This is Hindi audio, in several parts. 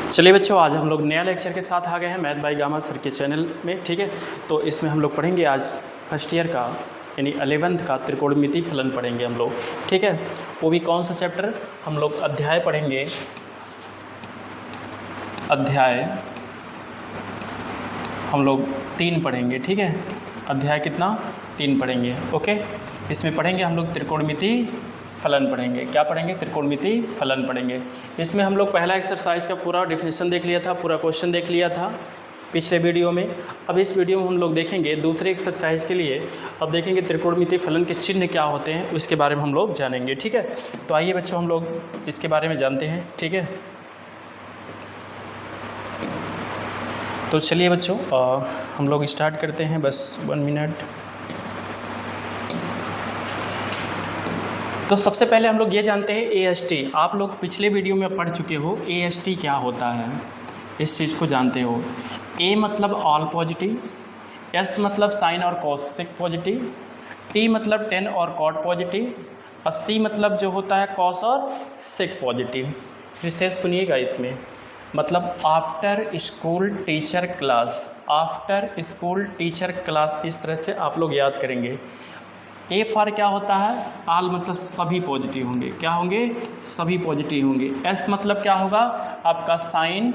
चलिए बच्चों, आज हम लोग नया लेक्चर के साथ आ गए हैं मैथ बाय गामा सर के चैनल में। ठीक है, तो इसमें हम लोग पढ़ेंगे आज फर्स्ट ईयर का यानी 11th का त्रिकोणमिति फलन पढ़ेंगे हम लोग। ठीक है, वो भी कौन सा चैप्टर? हम लोग अध्याय पढ़ेंगे, अध्याय हम लोग 3 पढ़ेंगे। ठीक है, अध्याय कितना? 3 पढ़ेंगे। ओके, इसमें पढ़ेंगे हम लोग त्रिकोणमिति फलन पढ़ेंगे। क्या पढ़ेंगे? त्रिकोणमिति फलन पढ़ेंगे। इसमें हम लोग पहला एक्सरसाइज का पूरा डेफिनेशन देख लिया था, पूरा क्वेश्चन देख लिया था पिछले वीडियो में। अब इस वीडियो में हम लोग देखेंगे दूसरे एक्सरसाइज के लिए, अब देखेंगे त्रिकोणमिति फलन के चिन्ह क्या होते हैं, उसके बारे में हम लोग जानेंगे। ठीक है, तो आइए बच्चों हम लोग इसके बारे में जानते हैं। ठीक है, तो चलिए बच्चों हम लोग स्टार्ट करते हैं। बस 1 मिनट। तो सबसे पहले हम लोग ये जानते हैं AST। आप लोग पिछले वीडियो में पढ़ चुके हो AST क्या होता है, इस चीज़ को जानते हो। A मतलब ऑल पॉजिटिव, S मतलब साइन और कॉसेक पॉजिटिव, T मतलब टेन और कॉट पॉजिटिव, और C मतलब जो होता है कॉस और सेक पॉजिटिव। विशेष सुनिएगा इसमें, मतलब after school teacher class, after school teacher class, इस तरह से आप लोग याद करेंगे। ए फॉर क्या होता है? ऑल मतलब सभी पॉजिटिव होंगे। क्या होंगे? सभी पॉजिटिव होंगे। एस मतलब क्या होगा? आपका साइन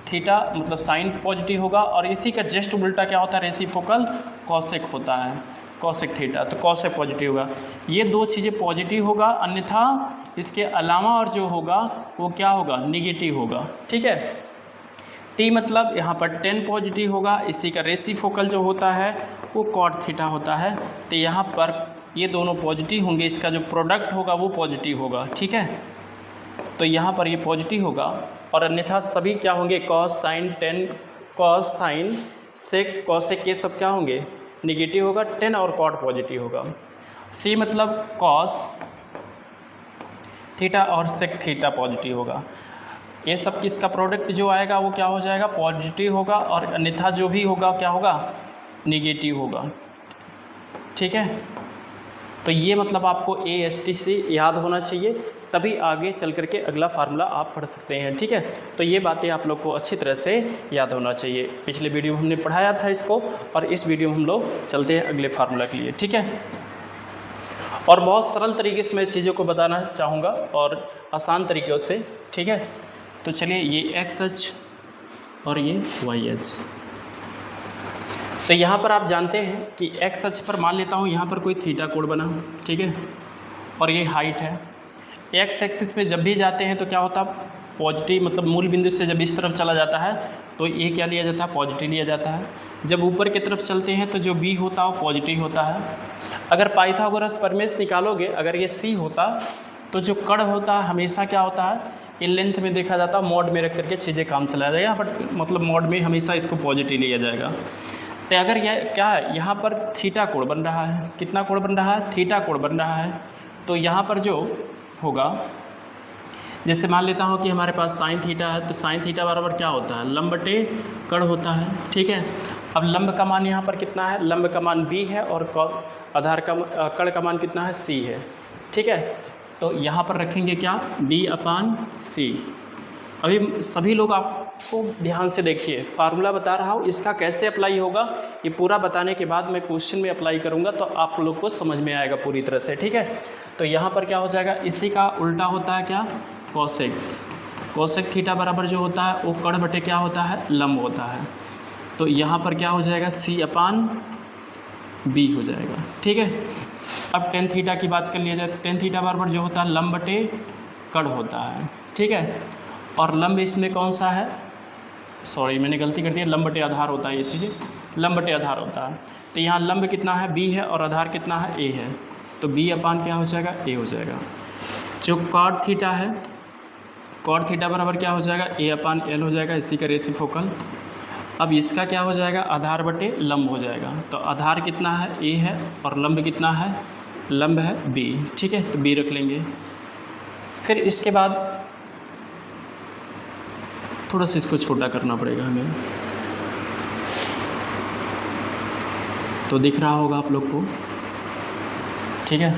थीटा, मतलब साइन पॉजिटिव होगा, और इसी का जस्ट उल्टा क्या होता है? रेसिप्रोकल कॉसेक होता है, कॉसेक थीटा, तो कॉसेक पॉजिटिव होगा। ये दो चीज़ें पॉजिटिव होगा, अन्यथा इसके अलावा और जो होगा वो क्या होगा? निगेटिव होगा। ठीक है, टी मतलब यहाँ पर टेन पॉजिटिव होगा, इसी का रेसिप्रोकल जो होता है वो कॉट थीटा होता है। तो यहाँ पर ये दोनों पॉजिटिव होंगे, इसका जो प्रोडक्ट होगा वो पॉजिटिव होगा। ठीक है, तो यहाँ पर ये पॉजिटिव होगा, और अन्यथा सभी क्या होंगे? Cos sine tan, cos sine sec cosec, ये सब क्या होंगे? निगेटिव होगा। टेन और कॉट पॉजिटिव होगा। सी मतलब कॉस थीटा और सेक थीटा पॉजिटिव होगा। ये सब किसका प्रोडक्ट जो आएगा वो क्या हो जाएगा? पॉजिटिव होगा, और अन्यथा जो भी होगा क्या होगा? निगेटिव होगा। ठीक है, तो ये मतलब आपको AST से याद होना चाहिए, तभी आगे चल करके अगला फार्मूला आप पढ़ सकते हैं। ठीक है, तो ये बातें आप लोग को अच्छी तरह से याद होना चाहिए। पिछले वीडियो में हमने पढ़ाया था इसको, और इस वीडियो में हम लोग चलते हैं अगले फार्मूला के लिए। ठीक है, और बहुत सरल तरीके से मैं चीज़ों को बताना चाहूँगा और आसान तरीक़ों से। ठीक है, तो चलिए ये XH और ये YH। तो यहाँ पर आप जानते हैं कि X अक्ष पर मान लेता हूँ यहाँ पर कोई थीटा कोण बना। ठीक है, और ये हाइट है। X एक्सिस पे जब भी जाते हैं तो क्या होता है? पॉजिटिव, मतलब मूल बिंदु से जब इस तरफ चला जाता है तो ये क्या लिया जाता है? पॉजिटिव लिया जाता है। जब ऊपर की तरफ चलते हैं तो जो B होता है वो पॉजिटिव होता है। अगर पाइथागोरस प्रमेय निकालोगे, अगर ये C होता तो जो कण होता है हमेशा क्या होता है? ये लेंथ में देखा जाता है, मोड में रख करके चीज़ें काम चलाया जाएगा, बट मतलब मोड में हमेशा इसको पॉजिटिव लिया जाएगा। तो अगर यह क्या है, यहाँ पर थीटा कोण बन रहा है। कितना कोण बन रहा है? थीटा कोण बन रहा है। तो यहाँ पर जो होगा, जैसे मान लेता हूँ कि हमारे पास साइन थीटा है, तो साइन थीटा बराबर क्या होता है? लंब बटे कण होता है। ठीक है, अब लंब का मान यहाँ पर कितना है? लंब का मान B है, और आधार का कण का मान कितना है? C है। ठीक है, तो यहाँ पर रखेंगे क्या? B/C। अभी सभी लोग आपको ध्यान से देखिए, फार्मूला बता रहा हूँ, इसका कैसे अप्लाई होगा ये पूरा बताने के बाद मैं क्वेश्चन में अप्लाई करूँगा, तो आप लोग को समझ में आएगा पूरी तरह से। ठीक है, तो यहाँ पर क्या हो जाएगा? इसी का उल्टा होता है क्या? कॉसेक। कॉसेक थीटा बराबर जो होता है वो कण बटे क्या होता है? लंब होता है। तो यहाँ पर क्या हो जाएगा? C/B हो जाएगा। ठीक है, अब टेन थीटा की बात कर लिया जाए, टेन थीटा बराबर जो होता है लंब बटे कण होता है। ठीक है, और लंब इसमें कौन सा है? सॉरी मैंने गलती कर दी, लंब बटे आधार होता है, ये चीज़ें लंब बटे आधार होता है। तो यहाँ लंब कितना है? B है, और आधार कितना है? A है। तो B अपान क्या हो जाएगा? A हो जाएगा। जो कॉट थीटा है, कॉट थीटा बराबर क्या हो जाएगा? A/L हो जाएगा, इसी का रेसिप्रोकल। अब इसका क्या हो जाएगा? आधार बटे लंब हो जाएगा। तो आधार कितना है? A है, और लंब कितना है? लंब है B। ठीक है, तो B रख लेंगे। फिर इसके बाद थोड़ा सा इसको छोटा करना पड़ेगा हमें, तो दिख रहा होगा आप लोग को। ठीक है,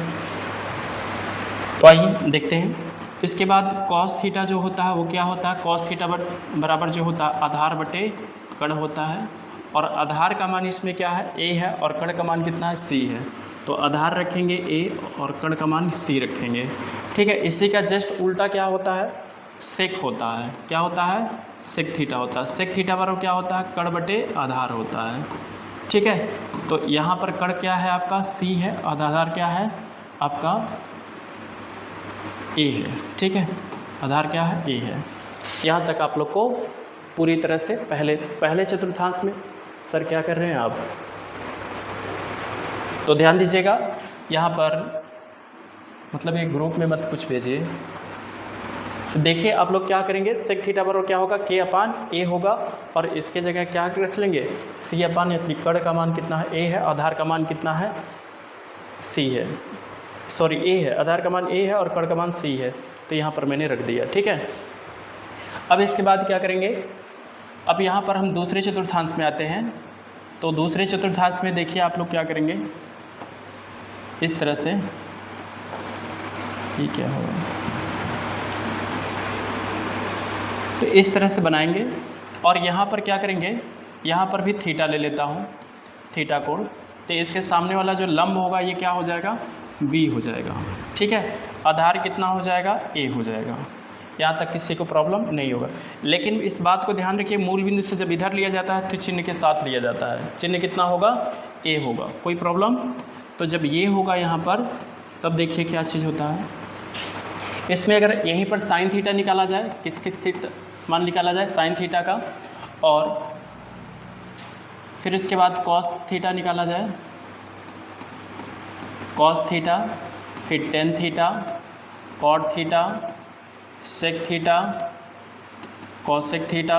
तो आइए देखते हैं। इसके बाद कॉस थीटा जो होता है वो क्या होता है, कॉस थीटा बराबर जो होता है आधार बटे कण होता है, और आधार का मान इसमें क्या है, ए है, और कण का मान कितना है, सी है। तो आधार रखेंगे ए और कण का मान सी रखेंगे, ठीक है। इसी का जस्ट उल्टा क्या होता है, सेक होता है। क्या होता है, सेक थीटा होता है। सेक थीटा बराबर क्या होता है, कण बटे आधार होता है, ठीक है। तो यहाँ पर कण क्या है आपका, सी है, और आधार क्या है आपका, ए है, ठीक है। आधार क्या है, ए है। यहाँ तक आप लोग को पूरी तरह से पहले चतुर्थांश में सर क्या कर रहे हैं आप, तो ध्यान दीजिएगा यहाँ पर, मतलब एक ग्रुप में मत कुछ भेजिए। तो देखिए आप लोग क्या करेंगे, सेक थीटा बराबर क्या होगा, के अपान ए होगा, और इसके जगह क्या रख लेंगे, सी अपान, यानी कण का मान कितना है, ए है, आधार का मान कितना है, सी है, सॉरी ए है, आधार का मान ए है और कण का मान सी है। तो यहाँ पर मैंने रख दिया, ठीक है। अब इसके बाद क्या करेंगे, अब यहाँ पर हम दूसरे चतुर्थांश में आते हैं। तो दूसरे चतुर्थांश में देखिए आप लोग क्या करेंगे, इस तरह से, ठीक है, तो इस तरह से बनाएंगे, और यहाँ पर क्या करेंगे, यहाँ पर भी थीटा ले लेता हूँ, थीटा कोण। तो इसके सामने वाला जो लंब होगा ये क्या हो जाएगा, बी हो जाएगा, ठीक है। आधार कितना हो जाएगा, ए हो जाएगा। यहाँ तक किसी को प्रॉब्लम नहीं होगा। लेकिन इस बात को ध्यान रखिए, मूल बिंदु से जब इधर लिया जाता है तो चिन्ह के साथ लिया जाता है। चिन्ह कितना होगा, ए होगा, कोई प्रॉब्लम। तो जब ये होगा यहाँ पर, तब देखिए क्या चीज़ होता है, इसमें अगर यहीं पर साइन थीटा निकाला जाए, किस थीटा मान निकाला जाए, साइन थीटा का, और फिर इसके बाद कॉस थीटा निकाला जाए, कॉस थीटा, फिर tan theta, cot theta, sec theta, cosec theta,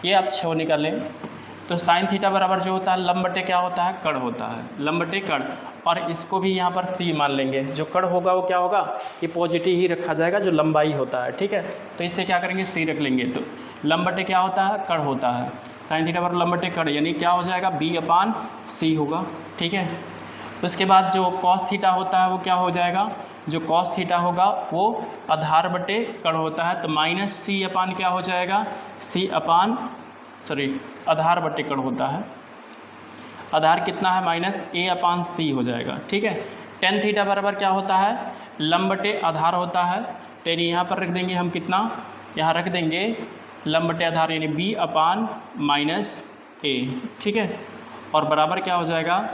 ये आप 6 निकालें। तो साइन थीटा बराबर जो होता है लंब बटे क्या होता है, कण होता है, लंब बटे कण। और इसको भी यहाँ पर सी मान लेंगे, जो कण होगा वो क्या होगा, ये पॉजिटिव ही रखा जाएगा, जो लंबाई होता है, ठीक है। तो इससे क्या करेंगे, सी रख लेंगे। तो लंब बटे क्या होता है, कण होता है, साइन थीटा बराबर लंब बटे कण, यानी क्या हो जाएगा, बी अपान सी होगा, ठीक है। उसके बाद जो कॉस थीटा होता है वो क्या हो जाएगा, जो कॉस थीटा होगा वो आधार बटे कण होता है, तो माइनस सी अपान क्या हो जाएगा, सी अपान आधार बटे कण होता है। आधार कितना है, माइनस ए अपान सी हो जाएगा, ठीक है। टेन थीटा बराबर क्या होता है, लंब बटे आधार होता है। तो यहाँ पर रख देंगे हम कितना, यहाँ रख देंगे लंब बटे आधार, यानी बी अपान माइनस ए, ठीक है। और बराबर क्या हो जाएगा,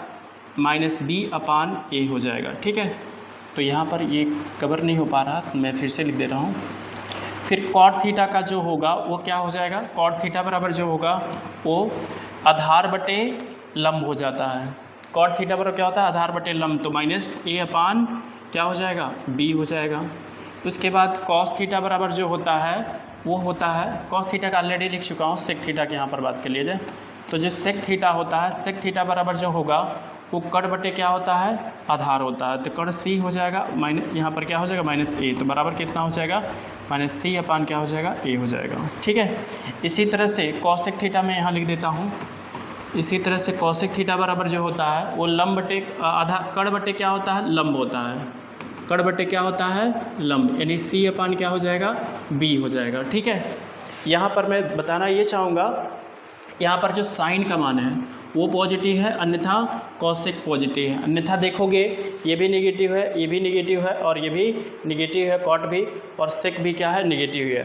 माइनस बी अपान ए हो जाएगा, ठीक है। तो यहाँ पर ये कवर नहीं हो पा रहा, मैं फिर से लिख दे रहा हूँ। फिर कॉट थीटा का जो होगा वो क्या हो जाएगा, कॉट थीटा बराबर जो होगा वो आधार बटे लंब हो जाता है। कॉट थीटा बराबर क्या होता है, आधार बटे लंब, तो माइनस ए अपान क्या हो जाएगा, बी हो जाएगा। उसके बाद कॉस थीटा बराबर जो होता है वो होता है, कॉस थीटा का ऑलरेडी लिख चुका हूँ, सेक थीटा के यहाँ पर बात कर लिया जाए। तो जो सेक थीटा होता है, सेक थीटा बराबर जो होगा वो कण बटे क्या होता है, आधार होता है। तो कण सी हो जाएगा, माइनस यहाँ पर क्या हो जाएगा, माइनस ए, तो बराबर कितना हो जाएगा, माइनस सी अपान क्या हो जाएगा, ए हो जाएगा, ठीक है। इसी तरह से कॉसेक थीटा में यहाँ लिख देता हूँ। इसी तरह से कॉसेक थीटा बराबर जो होता है वो लंब बटे आधार, कण बटे क्या होता है, लंब होता है, कण बटे क्या होता है, लंब, यानी सी अपान क्या हो जाएगा, बी हो जाएगा, ठीक है। यहाँ पर मैं बताना ये चाहूँगा, यहाँ पर जो साइन का मान है वो पॉजिटिव है, अन्यथा कॉसेक पॉजिटिव है। अन्यथा देखोगे ये भी नेगेटिव है, ये भी नेगेटिव है, और ये भी नेगेटिव है, कॉट भी, और सेक भी क्या है, नेगेटिव है।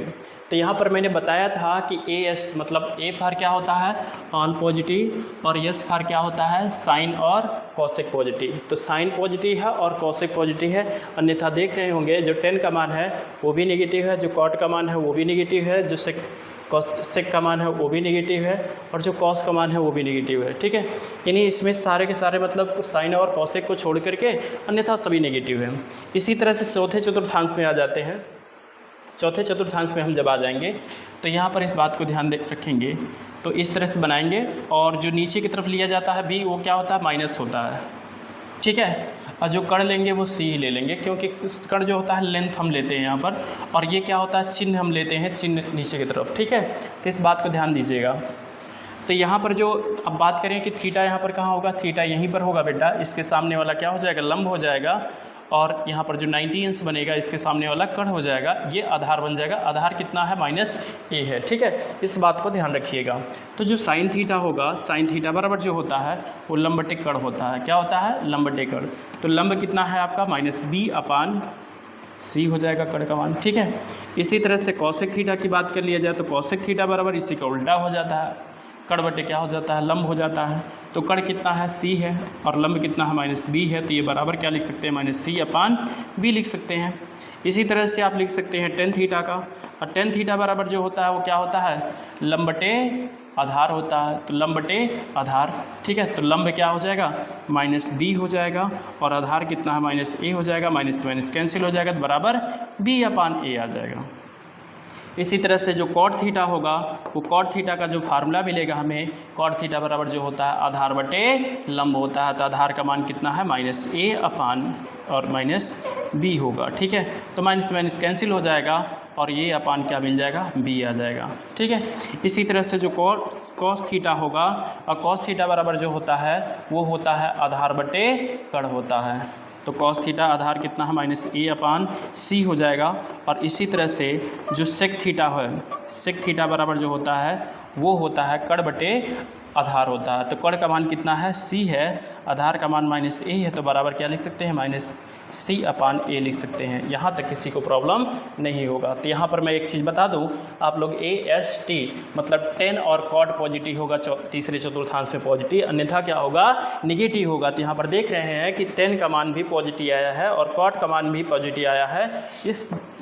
तो यहाँ पर मैंने बताया था कि ए एस मतलब ए फार क्या होता है, ऑन पॉजिटिव, और एस फार क्या होता है, साइन और कॉसेक पॉजिटिव। तो साइन पॉजिटिव है और कॉसेक पॉजिटिव है, अन्यथा देख रहे होंगे जो टेन का मान है वो भी नेगेटिव है, जो कॉट का मान है वो भी नेगेटिव है, जो सेक का मान है वो भी नेगेटिव है, और जो कॉस का मान है वो भी नेगेटिव है, ठीक है। यानी इसमें सारे के सारे मतलब साइन और कॉसेक को छोड़ करके अन्यथा सभी नेगेटिव हैं। इसी तरह से चौथे चतुर्थांश में आ जाते हैं। चौथे चतुर्थांश में हम जब आ जाएंगे तो यहाँ पर इस बात को ध्यान रखेंगे, तो इस तरह से बनाएंगे, और जो नीचे की तरफ लिया जाता है बी वो क्या होता है, माइनस होता है, ठीक है। और जो कण लेंगे वो सी ही ले लेंगे, क्योंकि कण जो होता है लेंथ हम लेते हैं यहाँ पर, और ये क्या होता है, चिन्ह हम लेते हैं, चिन्ह नीचे की तरफ, ठीक है। तो इस बात को ध्यान दीजिएगा। तो यहाँ पर जो अब बात करें कि थीटा यहाँ पर कहाँ होगा, थीटा यहीं पर होगा बेटा, इसके सामने वाला क्या हो जाएगा, लंब हो जाएगा, और यहाँ पर जो 90 अंश बनेगा इसके सामने वाला कण हो जाएगा, ये आधार बन जाएगा। आधार कितना है? -a है, ठीक है, इस बात को ध्यान रखिएगा। तो जो साइन थीटा होगा, साइन थीटा बराबर जो होता है वो लंबटे कण होता है। क्या होता है? लंबटे कण। तो लंब कितना है आपका? -b/c हो जाएगा कण का मान, ठीक है। इसी तरह से कॉसेक थीटा की बात कर लिया जाए तो कॉसेक थीटा बराबर इसी का उल्टा हो जाता है, कण बटे क्या हो जाता है? लंब हो जाता है। तो कण कितना है? c है, और लंब कितना है? -b है। तो ये बराबर क्या लिख सकते हैं? -c/b लिख सकते हैं। इसी तरह से आप लिख सकते हैं टेन थीटा का, और टेन थीटा बराबर जो होता है वो क्या होता है? लंब बटे आधार होता है। तो लंब बटे आधार, ठीक है। तो लंब क्या हो जाएगा? -b हो जाएगा, और आधार कितना है? -a हो जाएगा। माइनस माइनस कैंसिल हो जाएगा, तो बराबर b/a आ जाएगा। इसी तरह से जो कॉट थीटा होगा, वो कॉट थीटा का जो फार्मूला मिलेगा हमें, कॉट थीटा बराबर जो होता है आधार बटे लंब होता है। तो आधार का मान कितना है? -a/ और -b होगा, ठीक है। तो माइनस माइनस कैंसिल हो जाएगा, और ये अपान क्या मिल जाएगा? b आ जाएगा, ठीक है। इसी तरह से जो कॉस थीटा होगा, और कॉस थीटा बराबर जो होता है वो होता है आधार बटे कण होता है। तो कॉस थीटा आधार कितना है? -a/c हो जाएगा। और इसी तरह से जो सेक थीटा है, सेक थीटा बराबर जो होता है वो होता है कण बटे आधार होता है। तो कण का मान कितना है? c है, आधार का मान -a है। तो बराबर क्या लिख सकते हैं? -c/a लिख सकते हैं। यहाँ तक किसी को प्रॉब्लम नहीं होगा। तो यहाँ पर मैं एक चीज़ बता दूँ, आप लोग AST मतलब टेन और कॉट पॉजिटिव होगा तीसरे चतुर्थांश में पॉजिटिव, अन्यथा क्या होगा? निगेटिव होगा। तो यहाँ पर देख रहे हैं कि टेन का मान भी पॉजिटिव आया है और कॉट का मान भी पॉजिटिव आया है,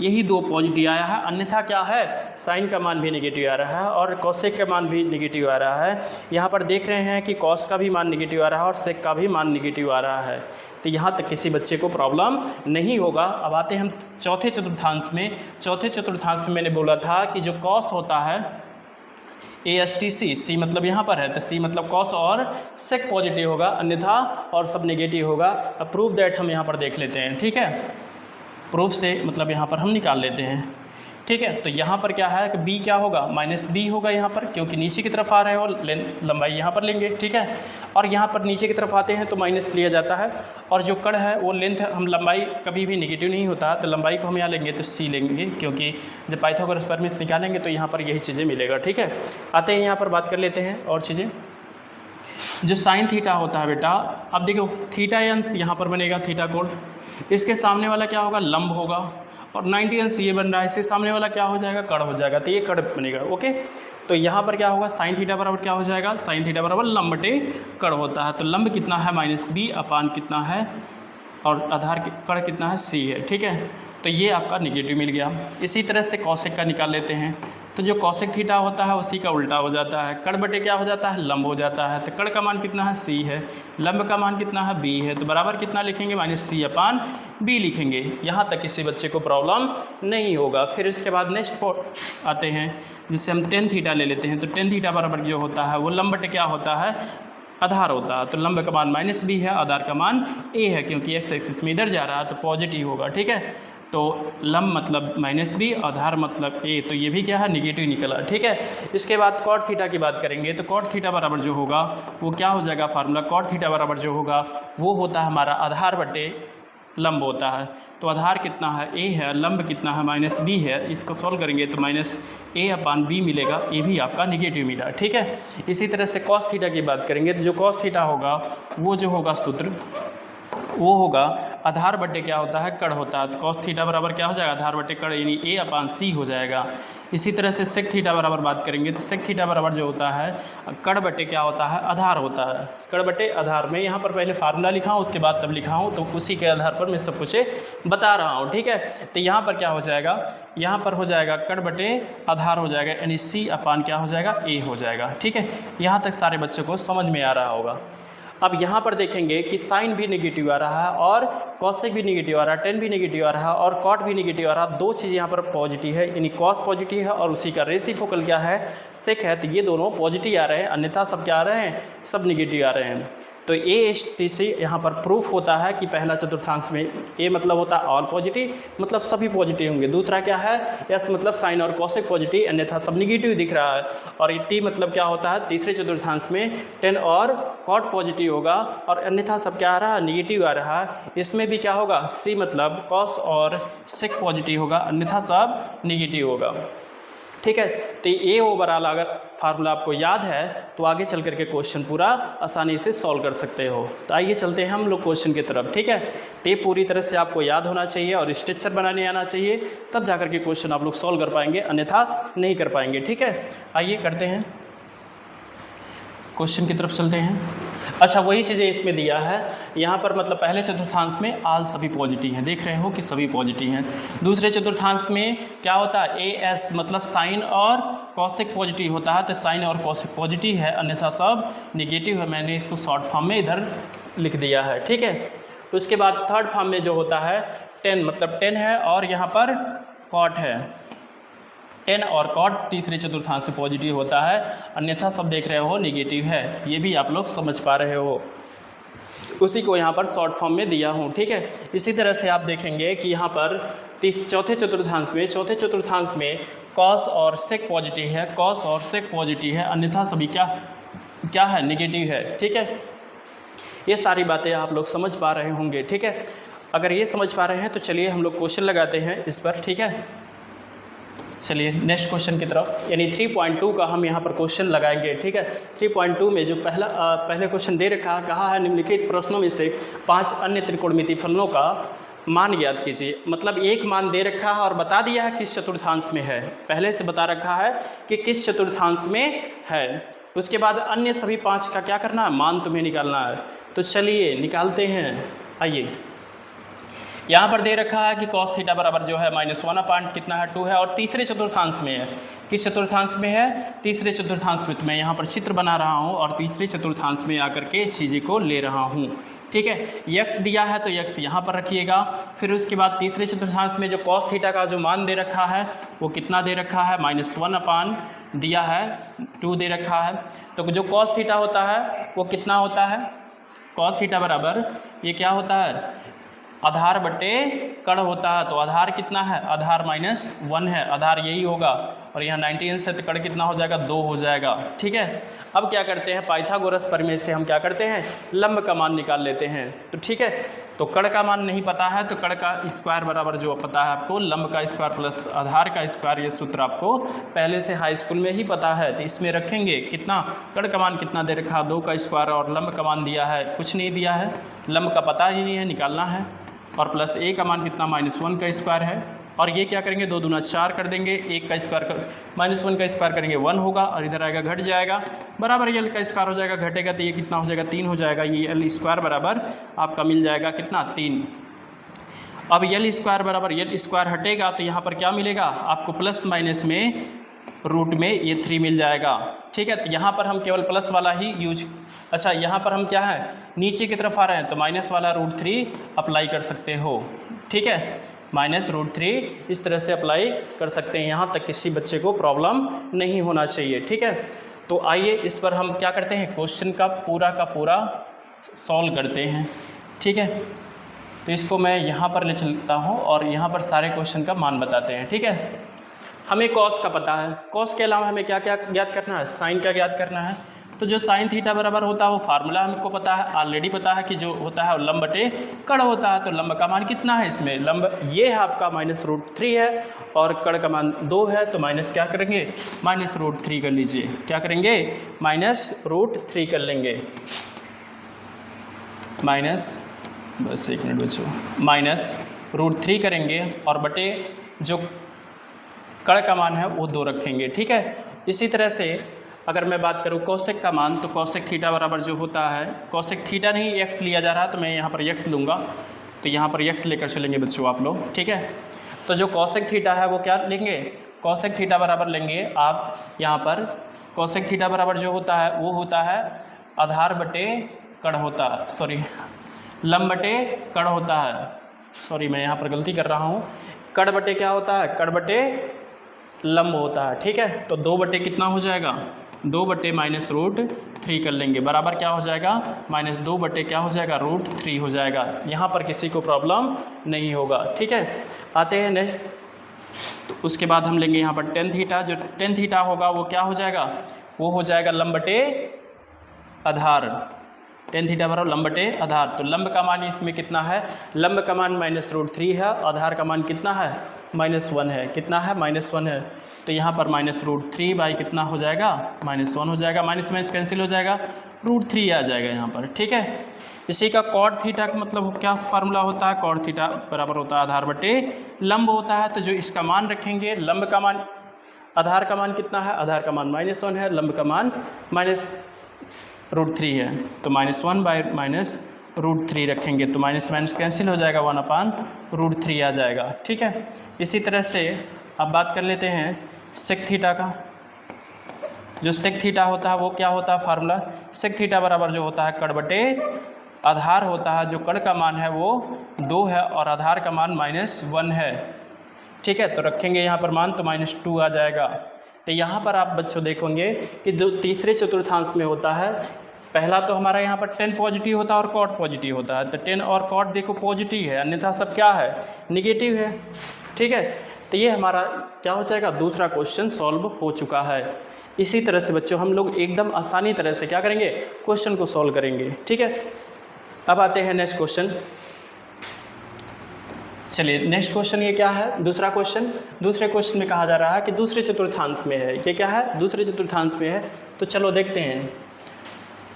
यही दो पॉजिटिव आया है। अन्यथा क्या है? साइन का मान भी निगेटिव आ रहा है और कॉसेक का मान भी निगेटिव आ रहा है। यहाँ पर देख रहे हैं कि कॉस का भी मान निगेटिव आ रहा है और सेक का भी मान निगेटिव आ रहा है। तो यहाँ तक किसी बच्चे को प्रॉब्लम नहीं होगा। अब आते हैं हम चौथे चतुर्थांश में। चौथे चतुर्थांश में मैंने बोला था कि जो कॉस होता है ASTC, सी मतलब यहाँ पर है, तो सी मतलब कॉस और सेक पॉजिटिव होगा, अन्यथा और सब नेगेटिव होगा। अब प्रूफ दैट हम यहाँ पर देख लेते हैं, ठीक है। प्रूफ से मतलब यहाँ पर हम निकाल लेते हैं, ठीक है। तो यहाँ पर क्या है कि b क्या होगा? -b होगा यहाँ पर, क्योंकि नीचे की तरफ आ रहे हो, लंबाई यहाँ पर लेंगे, ठीक है। और यहाँ पर नीचे की तरफ आते हैं तो माइनस लिया जाता है, और जो कण है वो लेंथ, हम लंबाई कभी भी निगेटिव नहीं होता, तो लंबाई को हम यहाँ लेंगे तो c लेंगे, क्योंकि जब पाइथागोरस प्रमेय निकालेंगे तो यहाँ पर यही चीज़ें मिलेगा, ठीक है। आते हैं यहाँ पर बात कर लेते हैं और चीज़ें। जो साइन थीटा होता है बेटा, अब देखो थीटा अंश यहाँ पर बनेगा, थीटा कोण, इसके सामने वाला क्या होगा? लंब होगा, और 90 अंश ये बन रहा है, इसके सामने वाला क्या हो जाएगा? कण हो जाएगा। तो ये कण बनेगा, ओके। तो यहाँ पर क्या होगा? साइन थीटा बराबर क्या हो जाएगा? साइन थीटा बराबर लंब बटे कण होता है। तो लंब कितना है? -b/, कितना है? और आधार कण कितना है? c है, ठीक है। तो ये आपका निगेटिव मिल गया। इसी तरह से कॉसेक का निकाल लेते हैं। तो जो कॉसेक थीटा होता है उसी का उल्टा हो जाता है, कण बटे क्या हो जाता है? लंब हो जाता है। तो कण का मान कितना है? c है, लंब का मान कितना है? b है। तो बराबर कितना लिखेंगे? -c/b लिखेंगे। यहाँ तक किसी बच्चे को प्रॉब्लम नहीं होगा। फिर इसके बाद नेक्स्ट आते हैं, जिससे हम टेन थीटा ले लेते हैं। तो टेन थीटा बराबर जो होता है वो लंब बटे क्या होता है? आधार होता है। तो लंब का मान -b है, आधार का मान a है, क्योंकि x एक्सिस में इधर जा रहा है तो पॉजिटिव होगा, ठीक है। तो लंब मतलब -b, आधार मतलब a, तो ये भी क्या है? निगेटिव निकला, ठीक है। इसके बाद कॉट थीटा की बात करेंगे। तो कॉट थीटा बराबर जो होगा वो क्या हो जाएगा? फार्मूला कॉट थीटा बराबर जो होगा वो होता है हमारा आधार बटे लंब होता है। तो आधार कितना है? a है, लंब कितना है? -b है। इसको सॉल्व करेंगे तो -a/b मिलेगा, ये भी आपका निगेटिव मिला, ठीक है। इसी तरह से कॉस थीटा की बात करेंगे। तो जो कॉस थीटा होगा वो जो होगा सूत्र वो होगा आधार बटे क्या होता है? कण होता है। तो कॉस थीटा बराबर क्या हो जाएगा? आधार बटे कण, यानी a/c हो जाएगा। इसी तरह से सेक थीटा बराबर बात करेंगे। तो सेक थीटा बराबर जो होता है कण बटे क्या होता है? आधार होता है। कण बटे आधार में यहाँ पर पहले फार्मूला लिखा हूँ, उसके बाद तब लिखा हूँ, तो उसी के आधार पर मैं सब कुछ बता रहा हूँ, ठीक है। तो यहाँ पर क्या हो जाएगा? यहाँ पर हो जाएगा कण बटे आधार हो जाएगा, यानी c/, क्या हो जाएगा? a हो जाएगा, ठीक है। यहाँ तक सारे बच्चों को समझ में आ रहा होगा। अब यहाँ पर देखेंगे कि साइन भी नेगेटिव आ रहा है और कॉसेक भी नेगेटिव आ रहा है, टेन भी नेगेटिव आ रहा है और कॉट भी नेगेटिव आ रहा है। दो चीज़ यहाँ पर पॉजिटिव है, यानी कॉस पॉजिटिव है और उसी का रेसिप्रोकल क्या है? सेक है। तो ये दोनों पॉजिटिव आ रहे हैं, अन्यथा सब क्या आ रहे हैं? सब नेगेटिव आ रहे हैं। तो ASTC यहाँ पर प्रूफ होता है कि पहला चतुर्थांश में A मतलब होता है ऑल पॉजिटिव, मतलब सभी पॉजिटिव होंगे। दूसरा क्या है, S मतलब साइन और कॉसेक पॉजिटिव, अन्यथा सब निगेटिव दिख रहा है। और T मतलब क्या होता है, तीसरे चतुर्थांश में टेन और कॉट पॉजिटिव होगा और अन्यथा सब क्या आ रहा है, निगेटिव आ रहा है। इसमें भी क्या होगा, C मतलब कॉस और सेक पॉजिटिव होगा, अन्यथा सब निगेटिव होगा। ठीक है, तो ये ओवरऑल अगर फार्मूला आपको याद है तो आगे चल करके क्वेश्चन पूरा आसानी से सॉल्व कर सकते हो। तो आइए चलते हैं हम लोग क्वेश्चन की तरफ। ठीक है, तो ये पूरी तरह से आपको याद होना चाहिए और स्ट्रक्चर बनाने आना चाहिए, तब जाकर के क्वेश्चन आप लोग सॉल्व कर पाएंगे, अन्यथा नहीं कर पाएंगे। ठीक है, आइए करते हैं, क्वेश्चन की तरफ चलते हैं। अच्छा, वही चीज़ें इसमें दिया है यहाँ पर, मतलब पहले चतुर्थांश में आल सभी पॉजिटिव हैं, देख रहे हो कि सभी पॉजिटिव हैं। दूसरे चतुर्थांश में क्या होता है, AS मतलब साइन और कॉसेक पॉजिटिव होता है, तो साइन और कॉसेक पॉजिटिव है, अन्यथा सब निगेटिव है। मैंने इसको शॉर्ट फॉर्म में इधर लिख दिया है। ठीक है, उसके बाद थर्ड फॉर्म में जो होता है टेन मतलब टेन है और यहाँ पर कॉट है, टेन और कॉट तीसरे चतुर्थांश से पॉजिटिव होता है, अन्यथा सब देख रहे हो निगेटिव है। ये भी आप लोग समझ पा रहे हो, उसी को यहाँ पर शॉर्ट फॉर्म में दिया हूँ। ठीक है, इसी तरह से आप देखेंगे कि यहाँ पर चौथे चतुर्थांश में कॉस और सेक पॉजिटिव है, कॉस और सेक पॉजिटिव है, अन्यथा सभी क्या है, निगेटिव है। ठीक है, ये सारी बातें आप लोग समझ पा रहे होंगे। ठीक है, अगर ये समझ पा रहे हैं तो चलिए हम लोग क्वेश्चन लगाते हैं इस पर। ठीक है, चलिए नेक्स्ट क्वेश्चन की तरफ, यानी 3.2 का हम यहाँ पर क्वेश्चन लगाएंगे। ठीक है, 3.2 में जो पहले क्वेश्चन दे रखा है, कहा है निम्नलिखित प्रश्नों में से 5 अन्य त्रिकोणमितीय फलनों का मान ज्ञात कीजिए। मतलब एक मान दे रखा है और बता दिया है किस चतुर्थांश में है, पहले से बता रखा है कि किस चतुर्थांश में है। उसके बाद अन्य सभी 5 का क्या करना है, मान तुम्हें निकालना है। तो चलिए निकालते हैं। आइए, यहाँ पर दे रखा है कि कॉस थीटा बराबर जो है -1 कितना है, 2 है, और तीसरे चतुर्थांश में है। किस चतुर्थांश में है, तीसरे चतुर्थांश में। तो मैं यहाँ पर चित्र बना रहा हूँ और तीसरे चतुर्थांश में आकर के इस चीज़ को ले रहा हूँ। ठीक है, x दिया है तो x यहाँ पर रखिएगा। फिर उसके बाद तीसरे चतुर्थांश में जो कॉस थीटा का जो मान दे रखा है वो कितना दे रखा है, -1 दिया है, 2 दे रखा है। तो जो कॉस थीटा होता है वो कितना होता है, कॉस थीटा बराबर ये क्या होता है, आधार बटे कड़ होता है। तो आधार कितना है, आधार -1 है, आधार यही होगा, और यहाँ 90 से तो कड़ कितना हो जाएगा, 2 हो जाएगा। ठीक है, अब क्या करते हैं, पाइथागोरस प्रमेय से हम क्या करते हैं, लंब का मान निकाल लेते हैं। तो ठीक है, तो कड़ का मान नहीं पता है तो कड़ का स्क्वायर बराबर जो पता है आपको, लंब का स्क्वायर प्लस आधार का स्क्वायर, ये सूत्र आपको पहले से हाई स्कूल में ही पता है। तो इसमें रखेंगे कितना, कड़ का मान कितना दे रखा, 2 का स्क्वायर, और लंब का मान दिया है कुछ नहीं दिया है, लंब का पता ही नहीं है, निकालना है, और प्लस a का मान कितना, -1 का स्क्वायर है। और ये क्या करेंगे, 2 दूना 4 कर देंगे, 1 का स्क्वायर -1 का स्क्वायर करेंगे 1 होगा, और इधर आएगा घट जाएगा, बराबर l का स्क्वायर हो जाएगा, घटेगा तो ये कितना हो जाएगा, 3 हो जाएगा। ये l स्क्वायर बराबर आपका मिल जाएगा कितना, 3। अब l स्क्वायर बराबर l स्क्वायर हटेगा तो यहाँ पर क्या मिलेगा आपको, प्लस माइनस में रूट में ये 3 मिल जाएगा। ठीक है, तो यहाँ पर हम केवल प्लस वाला ही यूज, अच्छा यहाँ पर हम क्या है, नीचे की तरफ आ रहे हैं तो माइनस वाला √3 अप्लाई कर सकते हो। ठीक है, -√3 इस तरह से अप्लाई कर सकते हैं, यहाँ तक किसी बच्चे को प्रॉब्लम नहीं होना चाहिए। ठीक है, तो आइए इस पर हम क्या करते हैं, क्वेश्चन का पूरा सॉल्व करते हैं। ठीक है, तो इसको मैं यहाँ पर ले चलता हूँ और यहाँ पर सारे क्वेश्चन का मान बताते हैं। ठीक है, हमें कॉस का पता है, कॉस के अलावा हमें क्या क्या ज्ञात करना है, साइन का ज्ञात करना है। तो जो साइन थीटा बराबर होता है वो फार्मूला हमको पता है, ऑलरेडी पता है कि जो होता है वो लंब बटे कड़ होता है। तो लंब का मान कितना है इसमें, लंब ये है आपका -√3 है, और कड़ का मान 2 है, तो माइनस क्या करेंगे, -√3 कर लीजिए। क्या करेंगे, -√3 कर लेंगे, बस 1 मिनट बच्चों, -√3 करेंगे, और बटे जो कड़ का मान है वो 2 रखेंगे। ठीक है, इसी तरह से अगर मैं बात करूँ कोसेक का मान, तो कोसेक थीटा बराबर जो होता है, कोसेक थीटा नहीं x लिया जा रहा तो मैं यहाँ पर x लूँगा, तो यहाँ पर x लेकर चलेंगे बच्चों आप लोग। ठीक है, तो जो कोसेक थीटा है वो क्या लेंगे, कोसेक थीटा बराबर लेंगे आप यहाँ पर, कोसेक थीटा बराबर जो होता है वो होता है आधार बटे कड़ होता है, सॉरी लंब बटे कड़ होता है, सॉरी मैं यहाँ पर गलती कर रहा हूँ, कड़ बटे क्या होता है, कड़ बटे लंब होता है। ठीक है, तो 2 बटे कितना हो जाएगा, 2/-√3 कर लेंगे, बराबर क्या हो जाएगा -2 क्या हो जाएगा √3 हो जाएगा। यहाँ पर किसी को प्रॉब्लम नहीं होगा, ठीक है। आते हैं नेक्स्ट, तो उसके बाद हम लेंगे यहाँ पर tan थीटा। जो tan थीटा होगा वो क्या हो जाएगा, वो हो जाएगा लंब बटे आधार। tan थीटा बराबर लंब बटे आधार। तो लंब का मान इसमें कितना है, लंब का मान -√3 है, आधार का मान कितना है -1 है। कितना है -1 है, तो यहाँ पर -√3 बाई कितना हो जाएगा -1 हो जाएगा, माइनस माइनस कैंसिल हो जाएगा, √3 आ जाएगा यहाँ पर, ठीक है। इसी का cot थीटा का मतलब क्या फार्मूला होता है, cot थीटा बराबर होता है आधार बटे लंब होता है। तो जो इसका मान रखेंगे, लंब का मान, आधार का मान कितना है, आधार का मान -1 है, लंब का मान -√3 है, तो -1 बाई -√3 रखेंगे, तो माइनस माइनस कैंसिल हो जाएगा, 1/√3 आ जाएगा, ठीक है। इसी तरह से अब बात कर लेते हैं sec थीटा का। जो sec थीटा होता है वो क्या होता है फार्मूला, sec थीटा बराबर जो होता है कड़ बटे आधार होता है। जो कड़ का मान है वो 2 है और आधार का मान -1 है, ठीक है। तो रखेंगे यहाँ पर मान, तो -2 आ जाएगा। तो यहाँ पर आप बच्चों देखेंगे कि जो तीसरे चतुर्थांश में होता है, पहला तो हमारा यहाँ पर tan पॉजिटिव होता है और cot पॉजिटिव होता है। तो tan और cot देखो पॉजिटिव है, अन्यथा सब क्या है निगेटिव है, ठीक है। तो ये हमारा क्या हो जाएगा, दूसरा क्वेश्चन सॉल्व हो चुका है। इसी तरह से बच्चों हम लोग एकदम आसानी तरह से क्या करेंगे, क्वेश्चन को सॉल्व करेंगे, ठीक है। अब आते हैं नेक्स्ट क्वेश्चन। चलिए नेक्स्ट क्वेश्चन ये क्या है, दूसरा क्वेश्चन। दूसरे क्वेश्चन में कहा जा रहा है कि दूसरे चतुर्थांश में है। ये क्या है, दूसरे चतुर्थांश में है। तो चलो देखते हैं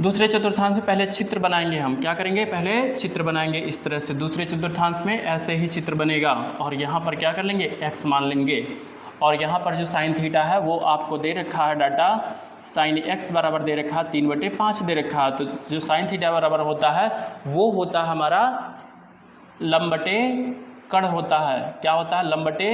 दूसरे चतुर्थांश में। पहले चित्र बनाएंगे हम, क्या करेंगे, पहले चित्र बनाएंगे इस तरह से। दूसरे चतुर्थांश में ऐसे ही चित्र बनेगा और यहाँ पर क्या कर लेंगे, x मान लेंगे। और यहाँ पर जो साइन थीटा है वो आपको दे रखा है डाटा, साइन x बराबर दे रखा है 3/5 दे रखा है। तो जो साइन थीटा बराबर होता है वो होता है हमारा लंब बटे कड़ होता है। क्या होता है, लंब बटे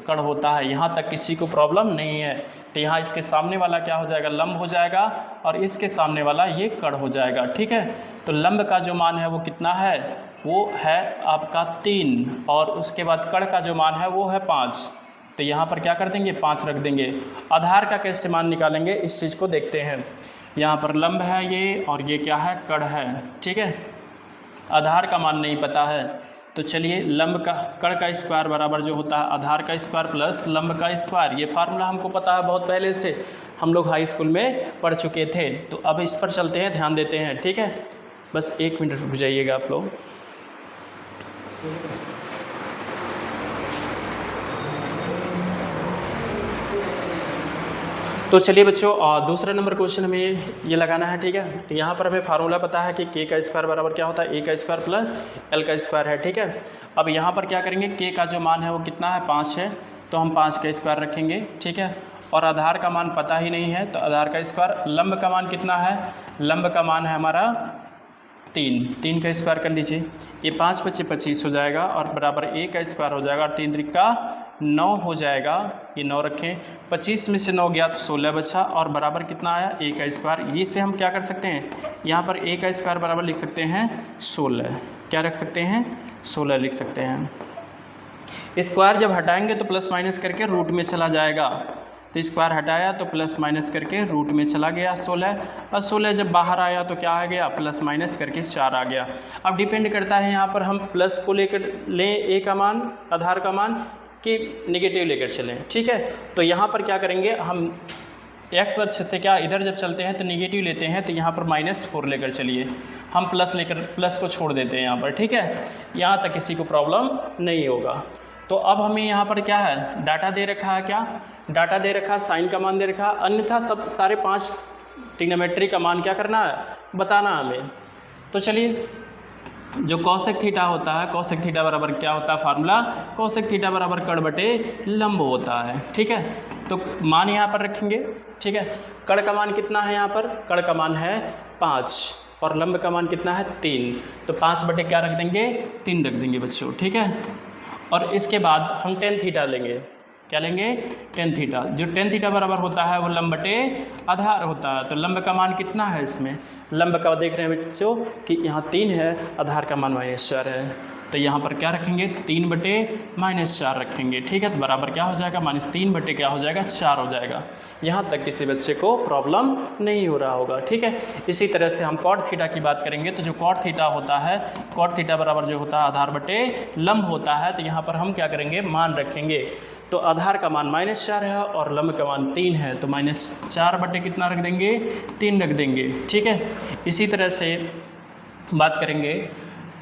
कड़ होता है। यहाँ तक किसी को प्रॉब्लम नहीं है। तो यहाँ इसके सामने वाला क्या हो जाएगा, लंब हो जाएगा, और इसके सामने वाला ये कड़ हो जाएगा, ठीक है। तो लंब का जो मान है वो कितना है, वो है आपका 3, और उसके बाद कड़ का जो मान है वो है 5। तो यहाँ पर क्या कर देंगे, 5 रख देंगे। आधार का कैसे मान निकालेंगे इस चीज़ को देखते हैं। यहाँ पर लंब है ये, और ये क्या है, कड़ है, ठीक है। आधार का मान नहीं पता है, तो चलिए लंब का, कड़ का स्क्वायर बराबर जो होता है आधार का स्क्वायर प्लस लंब का स्क्वायर। ये फार्मूला हमको पता है बहुत पहले से, हम लोग हाई स्कूल में पढ़ चुके थे। तो अब इस पर चलते हैं, ध्यान देते हैं, ठीक है। बस 1 मिनट रुक जाइएगा आप लोग। तो चलिए बच्चों, दूसरा नंबर क्वेश्चन हमें ये लगाना है, ठीक है। तो यहाँ पर हमें फार्मूला पता है कि k का स्क्वायर बराबर क्या होता है, a का स्क्वायर प्लस l का स्क्वायर है, ठीक है। अब यहाँ पर क्या करेंगे, k का जो मान है वो कितना है, 5 है, तो हम 5 का स्क्वायर रखेंगे, ठीक है। और आधार का मान पता ही नहीं है, तो आधार का स्क्वायर। लंब का मान कितना है, लंब का मान है हमारा 3 का स्क्वायर कर लीजिए। ये 5 × 5 = 25 हो जाएगा, और बराबर a का स्क्वायर हो जाएगा, और 3 × 3 = 9 हो जाएगा। ये 9 रखें, 25 में से 9 गया तो 16 बचा, और बराबर कितना आया, a का स्क्वायर। ये से हम क्या कर सकते हैं, यहाँ पर a का स्क्वायर बराबर लिख सकते हैं 16। क्या रख सकते हैं, 16 लिख सकते हैं। स्क्वायर जब हटाएंगे तो प्लस माइनस करके रूट में चला जाएगा। तो स्क्वायर हटाया तो प्लस माइनस करके रूट में चला गया 16, और 16 जब बाहर आया तो क्या आ गया, प्लस माइनस करके 4 आ गया। अब डिपेंड करता है यहाँ पर हम प्लस को लेकर लें a का मान, आधार का मान, कि नेगेटिव लेकर चलें, ठीक है। तो यहाँ पर क्या करेंगे, हम x अक्ष से क्या इधर जब चलते हैं तो नेगेटिव लेते हैं, तो यहाँ पर -4 लेकर चलिए। हम प्लस को छोड़ देते हैं यहाँ पर, ठीक है। यहाँ तक किसी को प्रॉब्लम नहीं होगा। तो अब हमें यहाँ पर क्या है, डाटा दे रखा है, क्या डाटा दे रखा है, साइन का मान दे रखा है, अन्यथा सब सारे 5 ट्रिग्नोमेट्री का मान क्या करना है, बताना हमें। तो चलिए, जो कॉसेक थीटा होता है, कॉसेक थीटा बराबर क्या होता है फार्मूला, कॉसेक थीटा बराबर कड़ बटे लंब होता है, ठीक है। तो मान यहाँ पर रखेंगे, ठीक है। कड़ का मान कितना है, यहाँ पर कड़ का मान है 5, और लंब का मान कितना है 3। तो 5 बटे क्या रख देंगे, 3 रख देंगे बच्चों, ठीक है। और इसके बाद हम tan थीटा लेंगे। क्या लेंगे, tan थीटा। जो tan थीटा बराबर होता है वो लंब बटे आधार होता है। तो लंब का मान कितना है, इसमें लंब का देख रहे हैं बच्चों कि यहाँ 3 है, आधार का मान -4 है। तो यहाँ पर क्या रखेंगे 3/-4 रखेंगे, ठीक है। तो बराबर क्या हो जाएगा -3 क्या हो जाएगा 4 हो जाएगा। यहाँ तक किसी बच्चे को प्रॉब्लम नहीं हो रहा होगा, ठीक है। इसी तरह से हम कॉट थीटा की बात करेंगे। तो जो कॉट थीटा होता है, कॉट थीटा बराबर जो होता है आधार बटे लंब होता है। तो यहाँ पर हम क्या करेंगे मान रखेंगे। तो आधार का मान -4 है और लंब का मान 3 है, तो -4 बटे कितना रख देंगे 3 रख देंगे, ठीक है। इसी तरह से बात करेंगे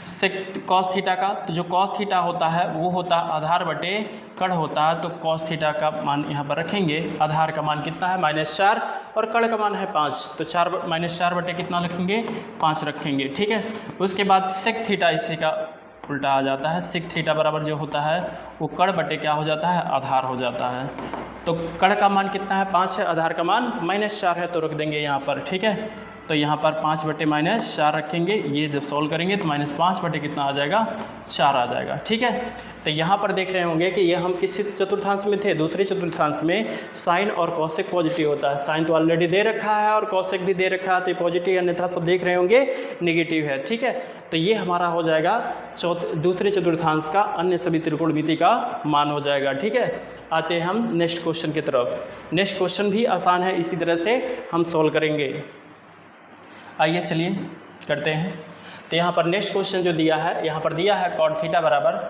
सेक कॉस थीटा का। तो जो कॉस थीटा होता है वो होता है आधार बटे कड़ होता है। तो कॉस थीटा का मान यहाँ पर रखेंगे। आधार का मान कितना है -4 और कड़ का मान है 5, तो -4 बटे कितना रखेंगे 5 रखेंगे, ठीक है। उसके बाद सेक थीटा इसी का उल्टा आ जाता है। सेक थीटा बराबर जो होता है वो कड़ बटे क्या हो जाता है आधार हो जाता है। तो कड़ का मान कितना है 5 है, आधार का मान -4 है, तो रख देंगे यहाँ पर, ठीक है। तो यहाँ पर 5 बटे -4 रखेंगे। ये जब सॉल्व करेंगे तो -5 बटे कितना आ जाएगा 4 आ जाएगा, ठीक है। तो यहाँ पर देख रहे होंगे कि ये हम किसी चतुर्थांश में थे, दूसरे चतुर्थांश में साइन और कॉसेक पॉजिटिव होता है। साइन तो ऑलरेडी दे रखा है और कॉसेक भी दे रखा है, तो पॉजिटिव अन्यथा सब देख रहे होंगे नेगेटिव है, ठीक है। तो ये हमारा हो जाएगा दूसरे चतुर्थांश का अन्य सभी त्रिकोणमिति का मान हो जाएगा, ठीक है। आते हैं हम नेक्स्ट क्वेश्चन की तरफ। नेक्स्ट क्वेश्चन भी आसान है, इसी तरह से हम सॉल्व करेंगे। आइए चलिए करते हैं। तो यहाँ पर नेक्स्ट क्वेश्चन जो दिया है, यहाँ पर दिया है कॉट थीटा बराबर,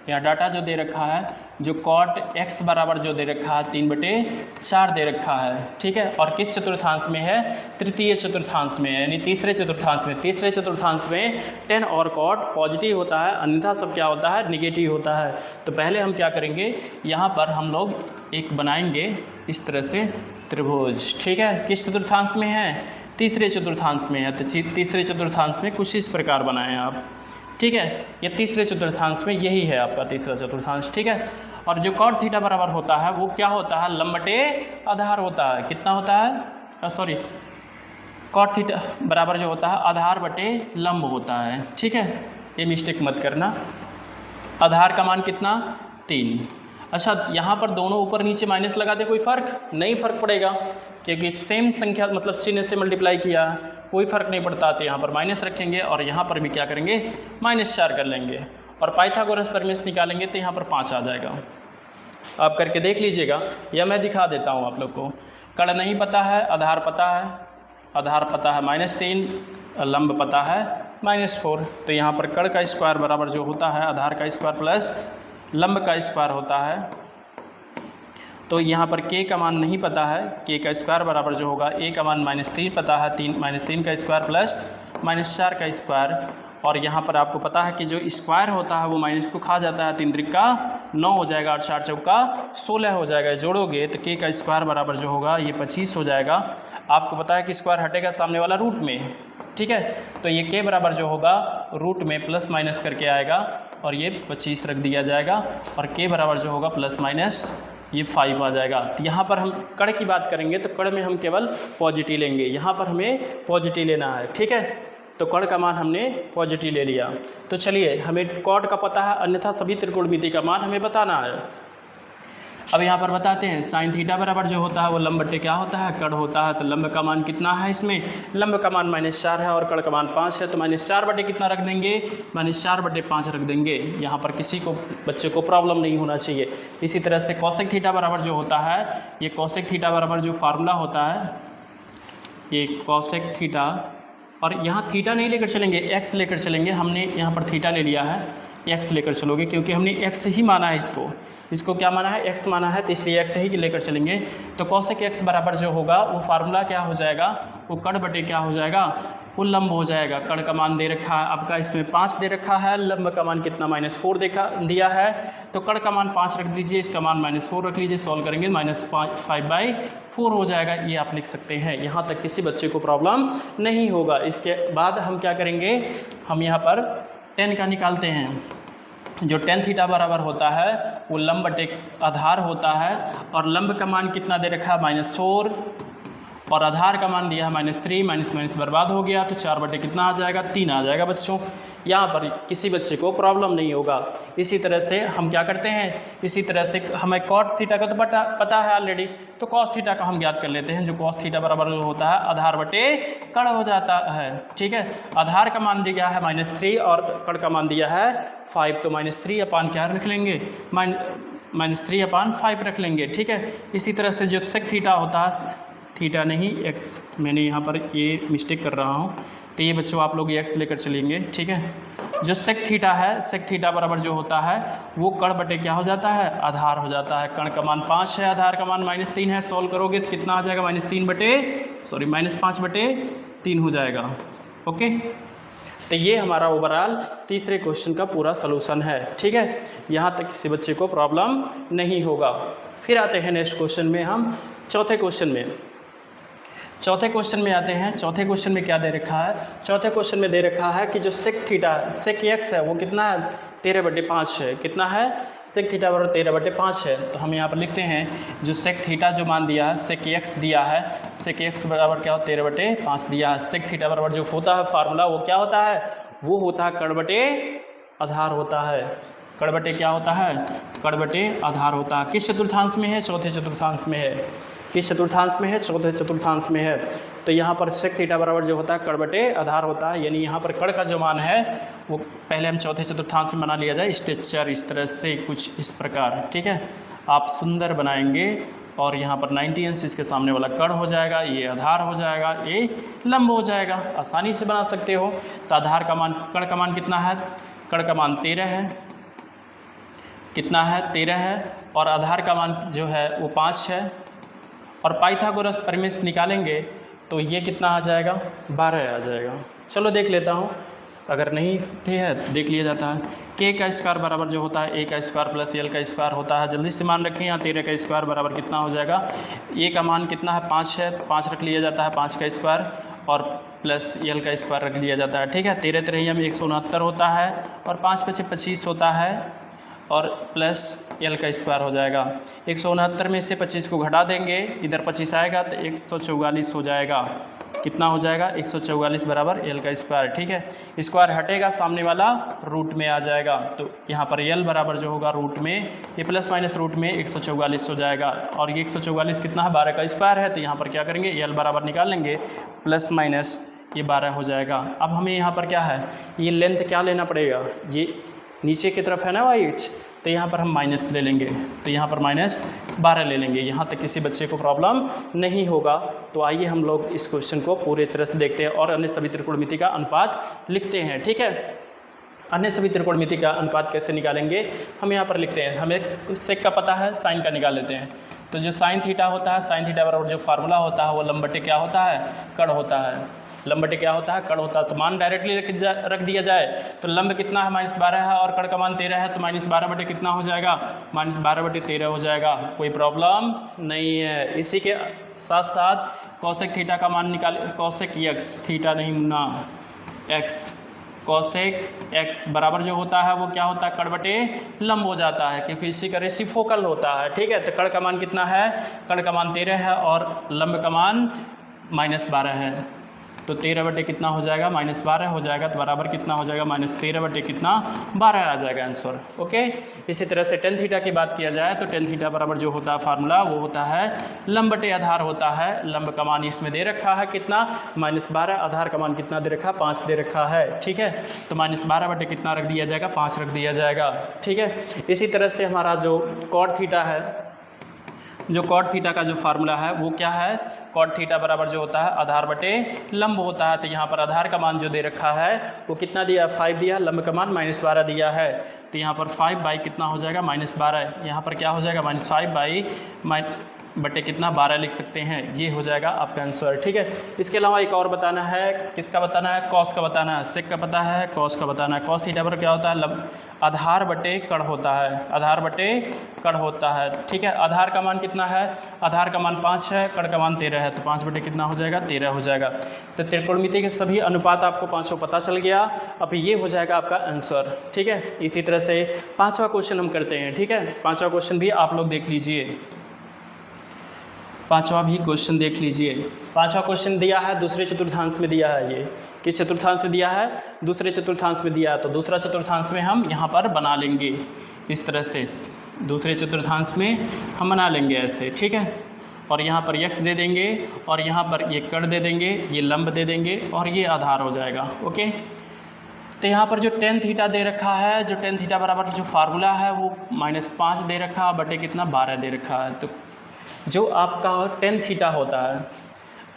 यहाँ डाटा जो दे रखा है जो कॉट एक्स बराबर जो दे रखा है 3/4 दे रखा है, ठीक है। और किस चतुर्थांश में है तृतीय चतुर्थांश में, यानी तीसरे चतुर्थांश में। तीसरे चतुर्थांश में टेन और कॉट पॉजिटिव होता है, अन्यथा सब क्या होता है निगेटिव होता है। तो पहले हम क्या करेंगे, यहाँ पर हम लोग एक बनाएंगे इस तरह से त्रिभुज, ठीक है। किस चतुर्थांश में है तीसरे चतुर्थांश में है। तो तीसरे चतुर्थांश में कुछ इस प्रकार बनाएं आप, ठीक है। ये तीसरे चतुर्थांश में यही है आपका तीसरा चतुर्थांश, ठीक है। और जो कॉट थीटा बराबर होता है वो क्या होता है लंब बटे आधार होता है। कितना होता है सॉरी कॉट थीटा बराबर जो होता है आधार बटे लंब होता है, ठीक है। ये मिस्टेक मत करना। आधार का मान कितना 3। अच्छा यहाँ पर दोनों ऊपर नीचे माइनस लगा दे, कोई फ़र्क नहीं, फ़र्क पड़ेगा क्योंकि सेम संख्या मतलब चिन्ह से मल्टीप्लाई किया, कोई फ़र्क नहीं पड़ता। तो यहाँ पर माइनस रखेंगे और यहाँ पर भी क्या करेंगे -4 कर लेंगे और पाइथागोरस प्रमेय निकालेंगे तो यहाँ पर 5 आ जाएगा। आप करके देख लीजिएगा या मैं दिखा देता हूँ आप लोग को। कड़ नहीं पता है, आधार पता है, आधार पता है -3, लंब पता है -4। तो यहाँ पर कड़ का स्क्वायर बराबर जो होता है आधार का स्क्वायर प्लस लंब का स्क्वायर होता है। तो यहाँ पर k का मान नहीं पता है, k का स्क्वायर बराबर जो होगा a का मान -3 पता है, -3 का स्क्वायर प्लस -4 का स्क्वायर। और यहाँ पर आपको पता है कि जो स्क्वायर होता है वो माइनस को खा जाता है, 3 त्रिका 9 हो जाएगा और 4 चौका 16 हो जाएगा। जोड़ोगे तो k का स्क्वायर बराबर जो होगा ये 25 हो जाएगा। आपको पता है कि स्क्वायर हटेगा सामने वाला रूट में, ठीक है। तो ये k बराबर जो होगा रूट में प्लस माइनस करके आएगा और ये 25 रख दिया जाएगा और k बराबर जो होगा प्लस माइनस ये 5 आ जाएगा। तो यहाँ पर हम कड़ की बात करेंगे तो कड़ में हम केवल पॉजिटिव लेंगे, यहाँ पर हमें पॉजिटिव लेना है, ठीक है। तो कड़ का मान हमने पॉजिटिव ले लिया। तो चलिए हमें कॉट का पता है, अन्यथा सभी त्रिकोणमिति का मान हमें बताना है। अब यहाँ पर बताते हैं साइन थीटा बराबर जो होता है वो लंब बटे क्या होता है कड़ होता है। तो लंब का मान कितना है, इसमें लंब का मान -4 है और कड़ का मान 5 है। तो -4 बटे कितना रख देंगे -4 बटे 5 रख देंगे। यहाँ पर किसी को बच्चे को प्रॉब्लम नहीं होना चाहिए। इसी तरह से कॉसेक थीटा बराबर जो होता है, ये कॉसेक थीटा बराबर जो फार्मूला होता है ये कॉसेक थीटा, और यहाँ थीटा नहीं लेकर चलेंगे एक्स लेकर चलेंगे। हमने यहाँ पर थीटा ले लिया है, एक्स लेकर चलोगे क्योंकि हमने एक्स ही माना है, इसको क्या माना है एक्स माना है, तो इसलिए एक्स ही लेकर चलेंगे। तो कॉसेक एक्स बराबर जो होगा वो फार्मूला क्या हो जाएगा, वो कड़ बटे क्या हो जाएगा, वो लंब हो जाएगा। कड़ का मान दे रखा है आपका इसमें 5 दे रखा है, लंब का मान कितना -4 दिया है। तो कड़ का मान 5 रख दीजिए, इसका मान -4 रख लीजिए, सॉल्व करेंगे -5/4 हो जाएगा। ये आप लिख सकते हैं। यहाँ तक किसी बच्चे को प्रॉब्लम नहीं होगा। इसके बाद हम क्या करेंगे, हम यहाँ पर 10 का निकालते हैं। जो tan थीटा बराबर होता है वो लंब बटे आधार होता है और लंब का मान कितना दे रखा है -4 और आधार का मान दिया है -3, माइनस माइनस बर्बाद हो गया, तो 4 बटे कितना आ जाएगा, 3 आ जाएगा बच्चों। यहाँ पर किसी बच्चे को प्रॉब्लम नहीं होगा। इसी तरह से हम क्या करते हैं, इसी तरह से हमें कॉट थीटा का तो पता है ऑलरेडी, तो कॉस थीटा का हम ज्ञात कर लेते हैं, जो कॉस थीटा बराबर जो होता है आधार बटे कड़ हो जाता है। ठीक है, आधार का मान दिया है -3 और कड़ का मान दिया है 5, तो -3 अपान क्या रख लेंगे, -3 अपान 5 रख लेंगे। ठीक है, इसी तरह से जो सेक थीटा होता है, थीटा नहीं एक्स, मैंने यहाँ पर ये मिस्टेक कर रहा हूँ, तो ये बच्चों आप लोग ये एक्स लेकर चलेंगे। ठीक है, जो सेक थीटा है, सेक थीटा बराबर जो होता है वो कड़ बटे क्या हो जाता है, आधार हो जाता है। कण का मान 5 है, आधार का मान -3 है, सॉल्व करोगे तो कितना आ जाएगा, -5 बटे 3 हो जाएगा। ओके, तो ये हमारा ओवरऑल तीसरे क्वेश्चन का पूरा सलूशन है। ठीक है, यहाँ तक किसी बच्चे को प्रॉब्लम नहीं होगा। फिर आते हैं नेक्स्ट क्वेश्चन में, हम चौथे क्वेश्चन में आते हैं। चौथे क्वेश्चन में क्या दे रखा है, चौथे क्वेश्चन में दे रखा है कि जो सेक थीटा, सेक एक्स है वो कितना है, 13/5 है। कितना है, सेक थीटा बराबर 13/5 है। तो हम यहाँ पर लिखते हैं जो सेक थीटा जो मान दिया है, सेक एक्स दिया है, सेक एक्स बराबर क्या हो, 13/5 दिया है। सेक थीटा बराबर जो होता है फार्मूला वो क्या होता है, वो होता है कड़ बटे आधार होता है। कड़ बटे क्या होता है, कड़ बटे आधार होता है। किस चतुर्थांश में है, चौथे चतुर्थांश में है। किस चतुर्थांश में है, चौथे चतुर्थांश में है। तो यहाँ पर सेक थीटा बराबर जो होता है कड़ बटे आधार होता है, यानी यहाँ पर कड़ का जो मान है वो पहले हम चौथे चतुर्थांश में बना लिया जाए, स्ट्रक्चर इस तरह से कुछ इस प्रकार। ठीक है, आप सुंदर बनाएंगे और यहाँ पर 90 अंश इसके सामने वाला कड़ हो जाएगा, ये आधार हो जाएगा, ये लंब हो जाएगा। आसानी से बना सकते हो। तो आधार का मान, कड़ का मान कितना है, कड़ का मान 13 है, कितना है 13 है, और आधार का मान जो है वो 5 है। और पाइथागोरस प्रमेय निकालेंगे तो ये कितना आ जाएगा, 12 आ जाएगा। चलो देख लेता हूँ, अगर नहीं थे है तो देख लिया जाता है। के का स्क्वायर बराबर जो होता है ए का स्क्वायर प्लस एल का स्क्वायर होता है। जल्दी से मान रखें, यहाँ 13 का स्क्वायर बराबर कितना हो जाएगा, ए का मान कितना है 5 है, तो 5 रख लिया जाता है, 5 का स्क्वायर और प्लस एल का स्क्वायर रख लिया जाता है। ठीक है, 13 13 में 169 होता है और 5 × 5 = 25 होता है और प्लस एल का स्क्वायर हो जाएगा। 169 में से 25 को घटा देंगे, इधर 25 आएगा तो 144 हो जाएगा। कितना हो जाएगा, 144 बराबर एल का स्क्वायर। ठीक है, स्क्वायर हटेगा, सामने वाला रूट में आ जाएगा। तो यहाँ पर एल बराबर जो होगा रूट में, ये प्लस माइनस रूट में 144 हो जाएगा। और ये 144 कितना है, 12 का स्क्वायर है। तो यहाँ पर क्या करेंगे, एल बराबर निकाल लेंगे, प्लस माइनस ये 12 हो जाएगा। अब हमें यहाँ पर क्या है, ये लेंथ क्या लेना पड़ेगा, ये नीचे की तरफ है ना वाई एच, तो यहाँ पर हम माइनस ले लेंगे, तो यहाँ पर -12 ले लेंगे। यहाँ तक किसी बच्चे को प्रॉब्लम नहीं होगा। तो आइए हम लोग इस क्वेश्चन को पूरे तरह से देखते हैं और अन्य सभी त्रिकोणमिति का अनुपात लिखते हैं। ठीक है, अन्य सभी त्रिकोणमिति का अनुपात कैसे निकालेंगे, हम यहाँ पर लिखते हैं। हमें सेक का पता है, साइन का निकाल लेते हैं। तो जो साइन थीटा होता है, साइन थीटा बराबर जो फार्मूला होता है वो लंब बटे क्या होता है, कड़ होता है। लंब बटे क्या होता है, कड़ होता है। तो मान डायरेक्टली रख दिया जाए तो लंब कितना है, -12 है और कड़ का मान 13 है, तो -12 बटे कितना हो जाएगा, -12 बटे 13 हो जाएगा। कोई प्रॉब्लम नहीं है। इसी के साथ साथ कॉसेक थीटा का मान निकाल, कॉसेक एक्स, थीटा नहीं मुन्ना, एक्स, कॉसेक एक्स बराबर जो होता है वो क्या होता है, कड़ बटे लंब हो जाता है, क्योंकि इसी का रेसिप्रोकल होता है। ठीक है, तो कड़ का मान कितना है, कड़ का मान 13 है और लंब का मान -12 है। तो 13 बटे कितना हो जाएगा, -12 हो जाएगा। तो बराबर कितना हो जाएगा, -13 बटे कितना, 12 आ जाएगा आंसर। ओके, इसी तरह से टेन थीटा की बात किया जाए तो टेन थीटा बराबर जो होता है फार्मूला वो होता है लंब बटे आधार होता है। लंब का मान इसमें दे रखा है कितना, -12, आधार का मान कितना दे रखा है, 5 दे रखा है। ठीक है, तो -12 बटे कितना रख दिया जाएगा, 5 रख दिया जाएगा। ठीक है, इसी तरह से हमारा जो कॉट थीटा है, जो कॉट थीटा का जो फार्मूला है वो क्या है, कॉट थीटा बराबर जो होता है आधार बटे लंब होता है। तो यहाँ पर आधार का मान जो दे रखा है वो कितना दिया, 5 दिया, लंब का मान -12 दिया है। तो यहाँ पर 5 बाई कितना हो जाएगा, -12। यहाँ पर क्या हो जाएगा, -5 बाई बटे कितना, 12 लिख सकते हैं। ये हो जाएगा आपका आंसर। ठीक है, इसके अलावा एक और बताना है, किसका बताना है, कॉस का बताना है। सेक का पता है, कॉस का बताना है। कॉस थीटा पर क्या होता है, आधार बटे कड़ होता है, आधार बटे कड़ होता है। ठीक है, आधार का मान कितना है, आधार का मान 5 है, कड़ का मान 13 है, तो 5 बटे कितना हो जाएगा, 13 हो जाएगा। तो त्रिकोणमिति के सभी अनुपात आपको 5 पता चल गया। अब ये हो जाएगा आपका आंसर। ठीक है, इसी तरह से 5वां क्वेश्चन हम करते हैं। ठीक है, 5वां क्वेश्चन भी आप लोग देख लीजिए। पांचवा भी क्वेश्चन देख लीजिए। पांचवा क्वेश्चन दिया है दूसरे चतुर्थांश में दिया है। ये किस चतुर्थांश में दिया है? दूसरे चतुर्थांश में दिया है। तो दूसरा चतुर्थांश में हम यहाँ पर बना लेंगे इस तरह से, दूसरे चतुर्थांश में हम बना लेंगे ऐसे, ठीक है। और यहाँ पर यक्स दे देंगे और यहाँ पर ये कड़ दे देंगे, ये लंब दे देंगे और ये आधार हो जाएगा। ओके, तो यहाँ पर जो टेन थीटा दे रखा है, जो टेन थीटा बराबर जो फार्मूला है वो -5 दे रखा है बटे कितना 12 दे रखा है। तो जो आपका टेन थीटा होता है,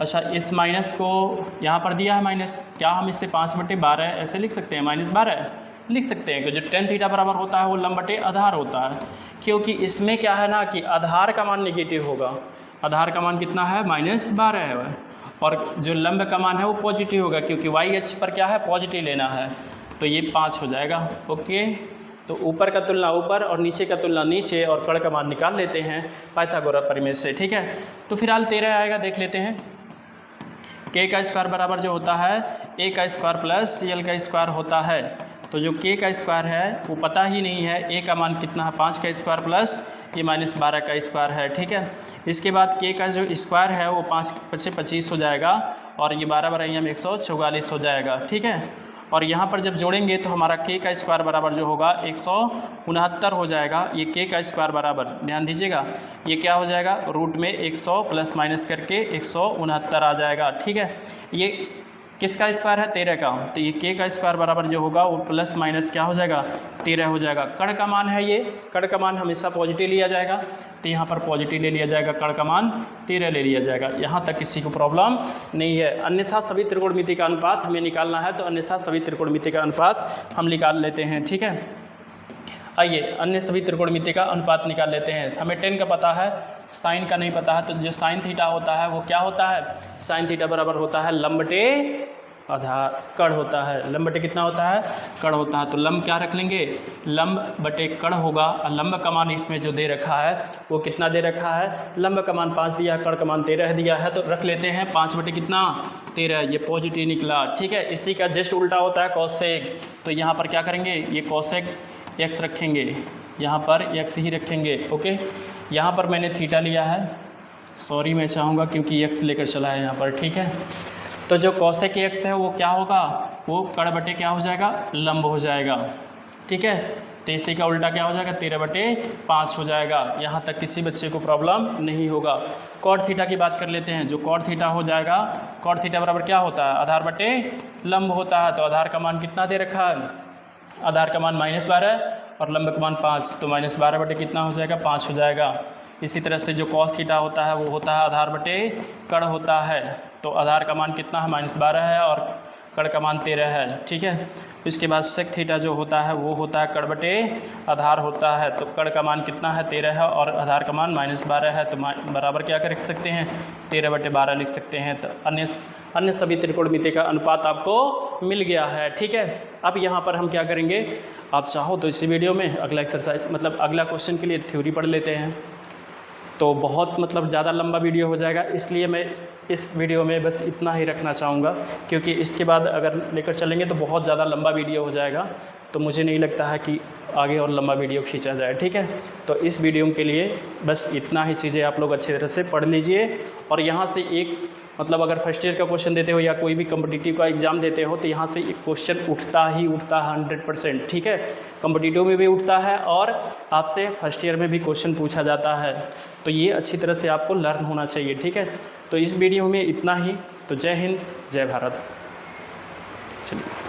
अच्छा इस माइनस को यहाँ पर दिया है माइनस, क्या हम इससे 5/12 ऐसे लिख सकते हैं? -12 लिख सकते हैं कि जो टेन थीटा बराबर होता है वो लंब बटे आधार होता है, क्योंकि इसमें क्या है ना कि आधार का मान नेगेटिव होगा। आधार का मान कितना है? -12 है, और जो लंब का मान है वो पॉजिटिव होगा, क्योंकि वाई अक्ष पर क्या है? पॉजिटिव लेना है। तो ये 5 हो जाएगा। ओके, तो ऊपर का तुलना ऊपर और नीचे का तुलना नीचे, और कड़ का मान निकाल लेते हैं पाइथागोरस प्रमेय से, ठीक है। तो फिलहाल 13 आएगा, देख लेते हैं। के का स्क्वायर बराबर जो होता है ए का स्क्वायर प्लस एल का स्क्वायर होता है। तो जो के का स्क्वायर है वो पता ही नहीं है, ए का मान कितना है? 5 का स्क्वायर प्लस ये -12 का स्क्वायर है, ठीक है। इसके बाद के का जो स्क्वायर है वो 5 × 25 हो जाएगा, और ये 12 × 144 हो जाएगा, ठीक है। और यहाँ पर जब जोड़ेंगे तो हमारा के का स्क्वायर बराबर जो होगा 169 हो जाएगा। ये के का स्क्वायर बराबर, ध्यान दीजिएगा, ये क्या हो जाएगा? रूट में 100 प्लस माइनस करके 169 आ जाएगा, ठीक है। ये किसका स्क्वायर है? 13 का। तो ये के का स्क्वायर बराबर जो होगा वो प्लस माइनस क्या हो जाएगा? 13 हो जाएगा। कड़ का मान है ये, कड़ का मान हमेशा पॉजिटिव लिया जाएगा, तो यहाँ पर पॉजिटिव ले लिया जाएगा, कड़ का मान 13 ले लिया जाएगा। यहाँ तक किसी को प्रॉब्लम नहीं है। अन्यथा सभी त्रिकोणमिति का अनुपात हमें निकालना है, तो अन्यथा सभी त्रिकोणमिति का अनुपात हम निकाल लेते हैं, ठीक है। आइए अन्य सभी त्रिकोणमिति का अनुपात निकाल लेते हैं। हमें टेन का पता है, साइन का नहीं पता है, तो जो साइन थीटा होता है वो क्या होता है? साइन थीटा बराबर होता है लंब बटे आधार, कड़ होता है। लंब बटे कितना होता है? कड़ होता है। तो लंब क्या रख लेंगे? लंब बटे कड़ होगा, और लंब का मान इसमें जो दे रखा है वो कितना दे रखा है? लंब का मान 5 दिया है, कड़ का मान 13 दिया है, तो रख लेते हैं 5 बटे कितना? 13। ये पॉजिटिव निकला, ठीक है। इसी का जस्ट उल्टा होता है कोसेक। तो यहाँ पर क्या करेंगे? ये कोसेक एक्स रखेंगे, यहाँ पर एक्स ही रखेंगे। ओके, यहाँ पर मैंने थीटा लिया है, सॉरी मैं चाहूँगा क्योंकि एक्स लेकर चला है यहाँ पर, ठीक है। तो जो कोसेक एक्स है वो क्या होगा? वो कड़ बटे क्या हो जाएगा? लंब हो जाएगा, ठीक है। तो इसी का उल्टा क्या हो जाएगा? 13/5 हो जाएगा। यहाँ तक किसी बच्चे को प्रॉब्लम नहीं होगा। कॉट थीटा की बात कर लेते हैं। जो कॉट थीटा हो जाएगा, कॉट थीटा बराबर क्या होता है? आधार बटे लंब होता है। तो आधार का मान कितना दे रखा है? आधार का मान -12 और लंब का मान 5, तो -12 बटे कितना हो जाएगा? 5 हो जाएगा। इसी तरह से जो कॉस थीटा होता है वो होता है आधार बटे कड़ होता है। तो आधार का मान कितना है? -12 है, और कड़ का मान 13 है, ठीक है। इसके बाद सेक थीटा जो होता है वो होता है कड़ बटे आधार होता है। तो कड़ का मान कितना है? 13 है, और आधार का मान -12 है, तो बराबर क्या कर सकते हैं? 13/12 लिख सकते हैं। तो अन्य सभी त्रिकोणमिति का अनुपात आपको मिल गया है, ठीक है। अब यहाँ पर हम क्या करेंगे, आप चाहो तो इसी वीडियो में अगला एक्सरसाइज मतलब अगला क्वेश्चन के लिए थ्योरी पढ़ लेते हैं। तो बहुत मतलब ज़्यादा लंबा वीडियो हो जाएगा, इसलिए मैं इस वीडियो में बस इतना ही रखना चाहूँगा, क्योंकि इसके बाद अगर लेकर चलेंगे तो बहुत ज़्यादा लंबा वीडियो हो जाएगा, तो मुझे नहीं लगता है कि आगे और लंबा वीडियो खींचा जाए, ठीक है। तो इस वीडियो के लिए बस इतना ही चीज़ें आप लोग अच्छी तरह से पढ़ लीजिए। और यहाँ से एक मतलब अगर फर्स्ट ईयर का क्वेश्चन देते हो या कोई भी कम्पिटिटिव का एग्ज़ाम देते हो तो यहाँ से एक क्वेश्चन उठता ही उठता है 100%, ठीक है। कम्पिटिटिव में भी उठता है और आपसे फर्स्ट ईयर में भी क्वेश्चन पूछा जाता है। तो ये अच्छी तरह से आपको लर्न होना चाहिए, ठीक है। तो इस वीडियो में इतना ही। तो जय हिंद, जय भारत। चलिए।